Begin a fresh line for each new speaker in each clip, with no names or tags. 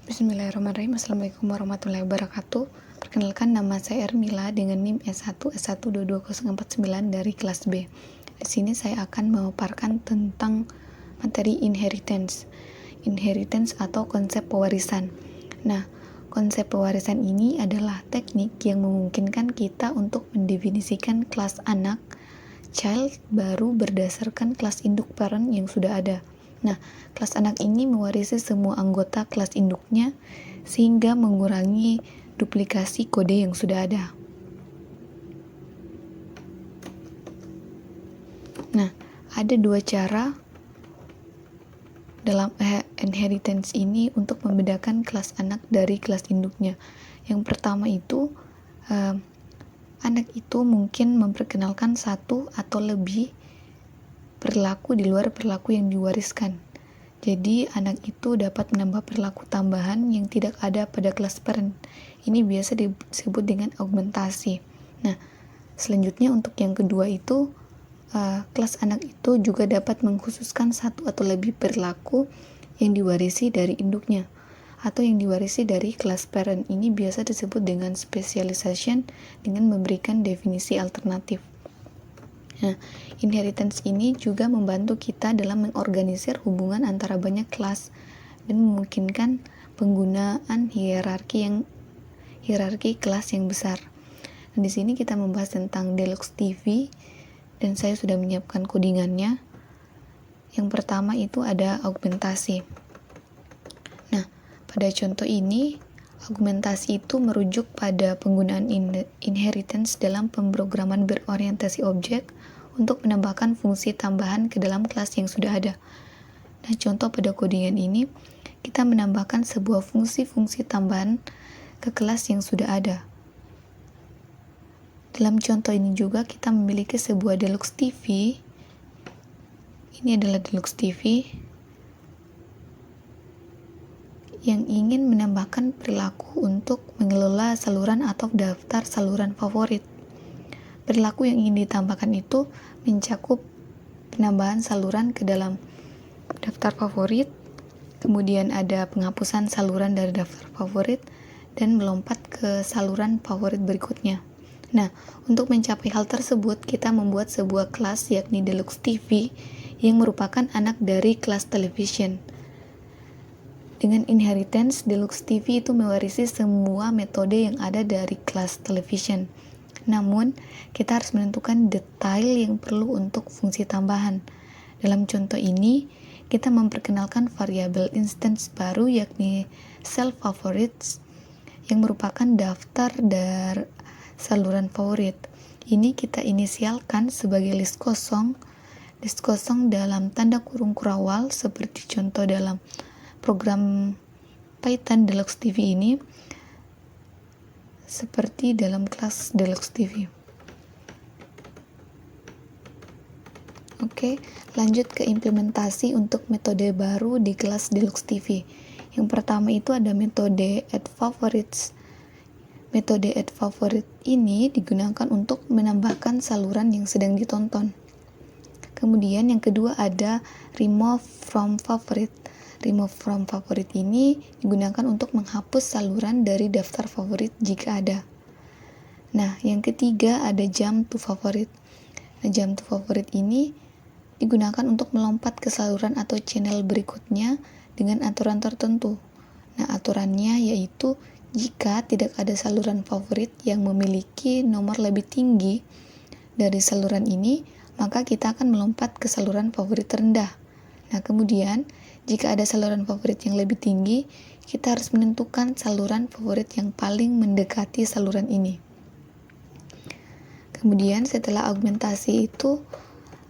Bismillahirrahmanirrahim. Assalamualaikum warahmatullahi wabarakatuh. Perkenalkan, nama saya Ermila dengan NIM S1S1224049 dari kelas B. Di sini saya akan memaparkan tentang materi inheritance. Inheritance atau konsep pewarisan. Nah, konsep pewarisan ini adalah teknik yang memungkinkan kita untuk mendefinisikan kelas anak child baru berdasarkan kelas induk parent yang sudah ada. Nah, kelas anak ini mewarisi semua anggota kelas induknya sehingga mengurangi duplikasi kode yang sudah ada. Nah, ada dua cara dalam inheritance ini untuk membedakan kelas anak dari kelas induknya. Yang pertama itu, anak itu mungkin memperkenalkan satu atau lebih perilaku di luar perilaku yang diwariskan. Jadi, anak itu dapat menambah perilaku tambahan yang tidak ada pada kelas parent. Ini biasa disebut dengan augmentasi. Nah, selanjutnya untuk yang kedua itu, kelas anak itu juga dapat mengkhususkan satu atau lebih perilaku yang diwarisi dari induknya atau yang diwarisi dari kelas parent. Ini biasa disebut dengan specialization dengan memberikan definisi alternatif. Nah, inheritance ini juga membantu kita dalam mengorganisir hubungan antara banyak kelas dan memungkinkan penggunaan hierarki kelas yang besar. Dan di sini kita membahas tentang Deluxe TV dan saya sudah menyiapkan codingannya. Yang pertama itu ada augmentasi. Nah, pada contoh ini augmentasi itu merujuk pada penggunaan inheritance dalam pemrograman berorientasi objek untuk menambahkan fungsi tambahan ke dalam kelas yang sudah ada. Nah, contoh pada codingan ini, kita menambahkan sebuah fungsi-fungsi tambahan ke kelas yang sudah ada. Dalam contoh ini juga kita memiliki sebuah Deluxe TV. Ini adalah Deluxe TV yang ingin menambahkan perilaku untuk mengelola saluran atau daftar saluran favorit. Perilaku yang ingin ditambahkan itu mencakup penambahan saluran ke dalam daftar favorit, kemudian ada penghapusan saluran dari daftar favorit, dan melompat ke saluran favorit berikutnya. Nah, untuk mencapai hal tersebut, kita membuat sebuah kelas yakni Deluxe TV yang merupakan anak dari kelas television. Dengan inheritance, Deluxe TV itu mewarisi semua metode yang ada dari kelas television. Namun, kita harus menentukan detail yang perlu untuk fungsi tambahan. Dalam contoh ini, kita memperkenalkan variabel instance baru yakni self favorites yang merupakan daftar dari saluran favorit. Ini kita inisialkan sebagai list kosong dalam tanda kurung kurawal seperti contoh dalam program Python Deluxe TV ini, seperti dalam kelas Deluxe TV. Oke, lanjut ke implementasi untuk metode baru di kelas Deluxe TV. Yang pertama itu ada metode add favorites. Metode add favorite ini digunakan untuk menambahkan saluran yang sedang ditonton. Kemudian yang kedua ada remove from favorite. Remove from favorite ini digunakan untuk menghapus saluran dari daftar favorit jika ada. Nah, yang ketiga ada jump to favorite. Nah, jump to favorite ini digunakan untuk melompat ke saluran atau channel berikutnya dengan aturan tertentu. Nah, aturannya yaitu jika tidak ada saluran favorit yang memiliki nomor lebih tinggi dari saluran ini, maka kita akan melompat ke saluran favorit terendah. Nah, kemudian jika ada saluran favorit yang lebih tinggi, kita harus menentukan saluran favorit yang paling mendekati saluran ini. Kemudian setelah augmentasi itu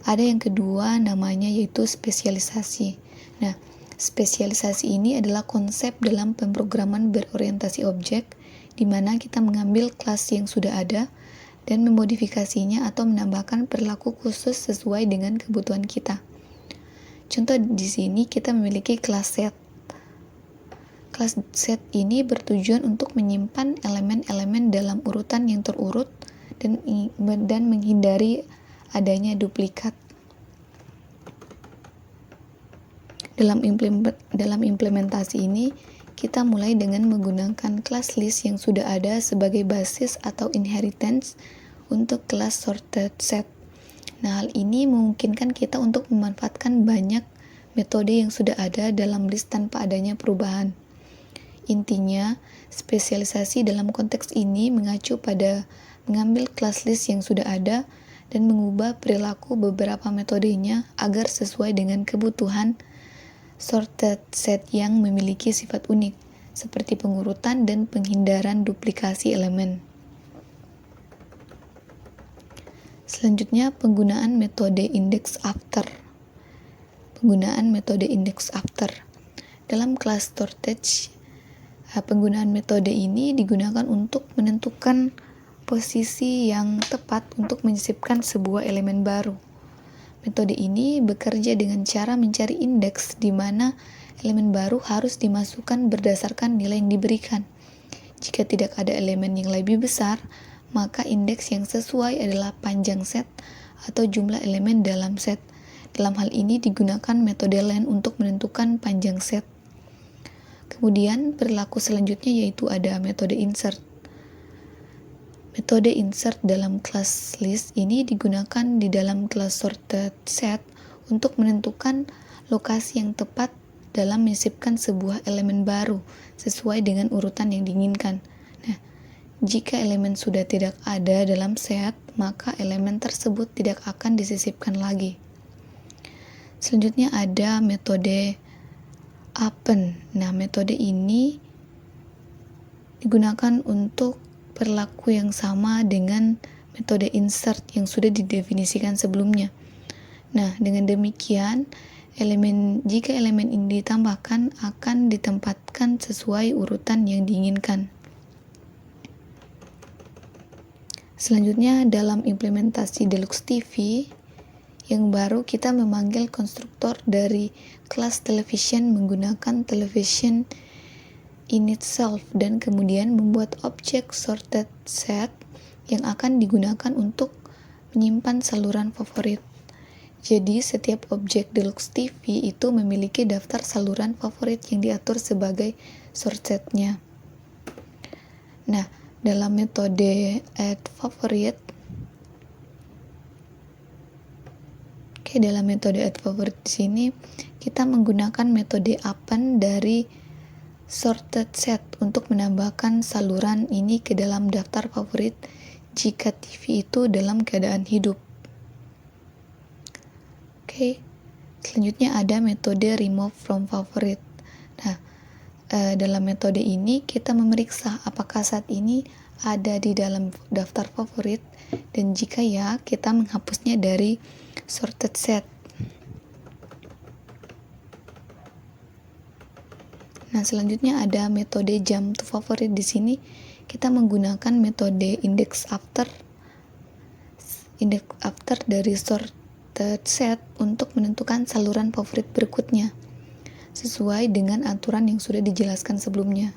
ada yang kedua namanya yaitu spesialisasi. Nah, spesialisasi ini adalah konsep dalam pemrograman berorientasi objek di mana kita mengambil kelas yang sudah ada dan memodifikasinya atau menambahkan perilaku khusus sesuai dengan kebutuhan kita. Contoh di sini kita memiliki kelas set. Kelas set ini bertujuan untuk menyimpan elemen-elemen dalam urutan yang terurut dan menghindari adanya duplikat. Dalam implementasi ini kita mulai dengan menggunakan class list yang sudah ada sebagai basis atau inheritance untuk kelas sorted set. Nah, hal ini memungkinkan kita untuk memanfaatkan banyak metode yang sudah ada dalam list tanpa adanya perubahan. Intinya, spesialisasi dalam konteks ini mengacu pada mengambil class list yang sudah ada dan mengubah perilaku beberapa metodenya agar sesuai dengan kebutuhan sorted set yang memiliki sifat unik, seperti pengurutan dan penghindaran duplikasi elemen. Selanjutnya, penggunaan metode index after. Penggunaan metode index after. Dalam kelas sortage, penggunaan metode ini digunakan untuk menentukan posisi yang tepat untuk menyisipkan sebuah elemen baru. Metode ini bekerja dengan cara mencari indeks di mana elemen baru harus dimasukkan berdasarkan nilai yang diberikan. Jika tidak ada elemen yang lebih besar, maka indeks yang sesuai adalah panjang set atau jumlah elemen dalam set. Dalam hal ini digunakan metode len untuk menentukan panjang set. Kemudian perilaku selanjutnya yaitu ada metode insert. Metode insert dalam kelas list ini digunakan di dalam kelas sorted set untuk menentukan lokasi yang tepat dalam menyisipkan sebuah elemen baru sesuai dengan urutan yang diinginkan. Nah, jika elemen sudah tidak ada dalam set, maka elemen tersebut tidak akan disisipkan lagi. Selanjutnya ada metode append. Nah, metode ini digunakan untuk perilaku yang sama dengan metode insert yang sudah didefinisikan sebelumnya. Nah, dengan demikian, jika elemen ini ditambahkan akan ditempatkan sesuai urutan yang diinginkan. Selanjutnya, dalam implementasi Deluxe TV yang baru, kita memanggil konstruktor dari kelas television menggunakan television in itself dan kemudian membuat objek sorted set yang akan digunakan untuk menyimpan saluran favorit. Jadi setiap objek Deluxe TV itu memiliki daftar saluran favorit yang diatur sebagai sortednya. Nah, dalam metode add favorite, dalam metode add favorite di sini kita menggunakan metode append dari sorted set untuk menambahkan saluran ini ke dalam daftar favorit jika TV itu dalam keadaan hidup. Selanjutnya ada metode remove from favorite. Nah, dalam metode ini kita memeriksa apakah saat ini ada di dalam daftar favorit dan jika ya, kita menghapusnya dari sorted set. Nah, selanjutnya ada metode jump to favorite. Di sini kita menggunakan metode index after dari sorted set untuk menentukan saluran favorit berikutnya sesuai dengan aturan yang sudah dijelaskan sebelumnya.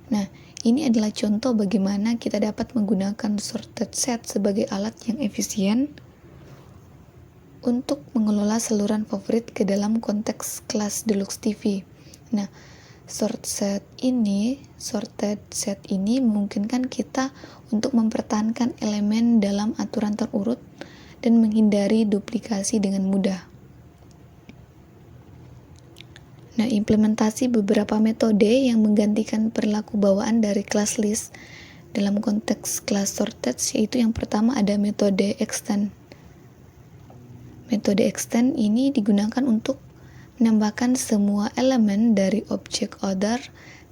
Nah, ini adalah contoh bagaimana kita dapat menggunakan sorted set sebagai alat yang efisien untuk mengelola saluran favorit ke dalam konteks kelas Deluxe TV. Nah, sorted set ini memungkinkan kita untuk mempertahankan elemen dalam aturan terurut dan menghindari duplikasi dengan mudah. Nah, implementasi beberapa metode yang menggantikan perilaku bawaan dari class list dalam konteks kelas sorted yaitu yang pertama ada metode extend. Metode extend ini digunakan untuk menambahkan semua elemen dari objek order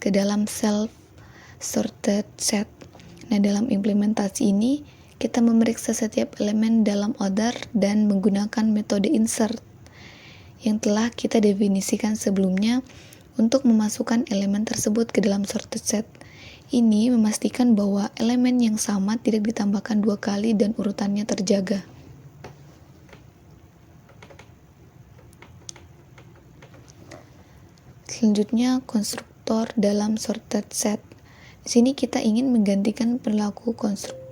ke dalam self sorted set. Nah, dalam implementasi ini kita memeriksa setiap elemen dalam order dan menggunakan metode insert yang telah kita definisikan sebelumnya untuk memasukkan elemen tersebut ke dalam sorted set. Ini memastikan bahwa elemen yang sama tidak ditambahkan dua kali dan urutannya terjaga. Selanjutnya, konstruktor dalam sorted set. Di sini kita ingin menggantikan perilaku konstruktor.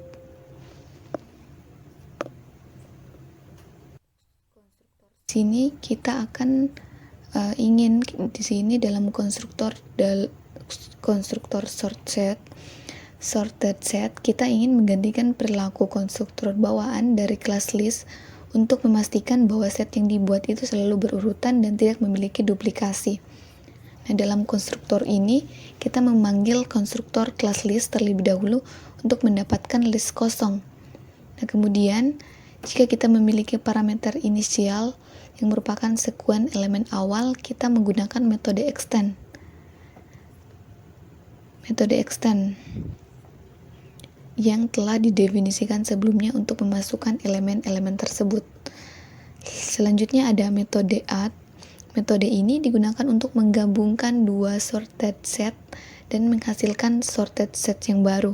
Di sini kita akan ingin di sini dalam konstruktor sorted set kita ingin menggantikan perilaku konstruktor bawaan dari kelas list untuk memastikan bahwa set yang dibuat itu selalu berurutan dan tidak memiliki duplikasi. Nah, dalam konstruktor ini kita memanggil konstruktor kelas list terlebih dahulu untuk mendapatkan list kosong. Nah, kemudian jika kita memiliki parameter inisial yang merupakan sekuen elemen awal, kita menggunakan metode extend. Metode extend yang telah didefinisikan sebelumnya untuk memasukkan elemen-elemen tersebut. Selanjutnya ada metode add. Metode ini digunakan untuk menggabungkan dua sorted set dan menghasilkan sorted set yang baru.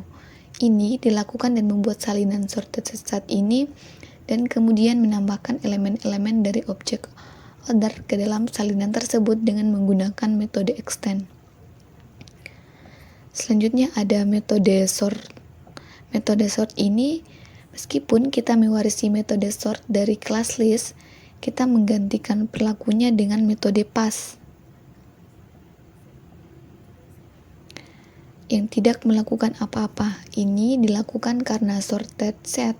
Ini dilakukan dan membuat salinan sorted set ini dan kemudian menambahkan elemen-elemen dari objek order ke dalam salinan tersebut dengan menggunakan metode extend. Selanjutnya ada metode sort. Metode sort ini, meskipun kita mewarisi metode sort dari kelas list, kita menggantikan perilakunya dengan metode pass yang tidak melakukan apa-apa. Ini dilakukan karena sorted set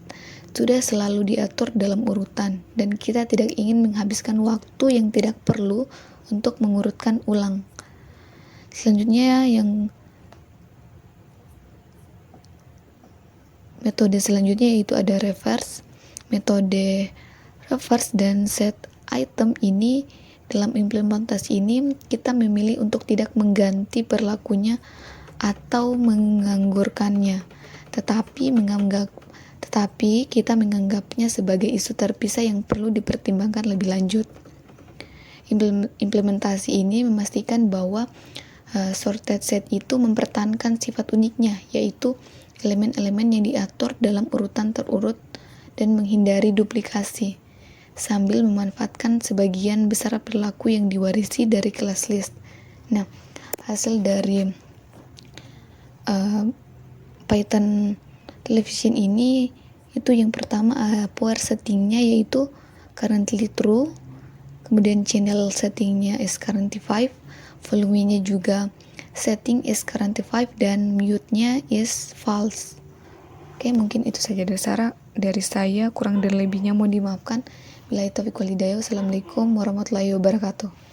sudah selalu diatur dalam urutan dan kita tidak ingin menghabiskan waktu yang tidak perlu untuk mengurutkan ulang. Selanjutnya metode selanjutnya yaitu ada reverse. Metode reverse dan set item ini dalam implementasi ini kita memilih untuk tidak mengganti perilakunya atau menganggurkannya, tetapi kita menganggapnya sebagai isu terpisah yang perlu dipertimbangkan lebih lanjut. Implementasi ini memastikan bahwa sorted set itu mempertahankan sifat uniknya, yaitu elemen-elemen yang diatur dalam urutan terurut dan menghindari duplikasi, sambil memanfaatkan sebagian besar perilaku yang diwarisi dari kelas list. Nah, hasil dari Python television ini itu yang pertama power settingnya yaitu currently true, kemudian channel settingnya is currently 5, volumenya juga setting is currently 5 dan mute-nya is false. Oke, mungkin itu saja dari saya, kurang dan lebihnya mohon dimaafkan. Billahi taufiq wal hidayah. Wassalamualaikum warahmatullahi wabarakatuh.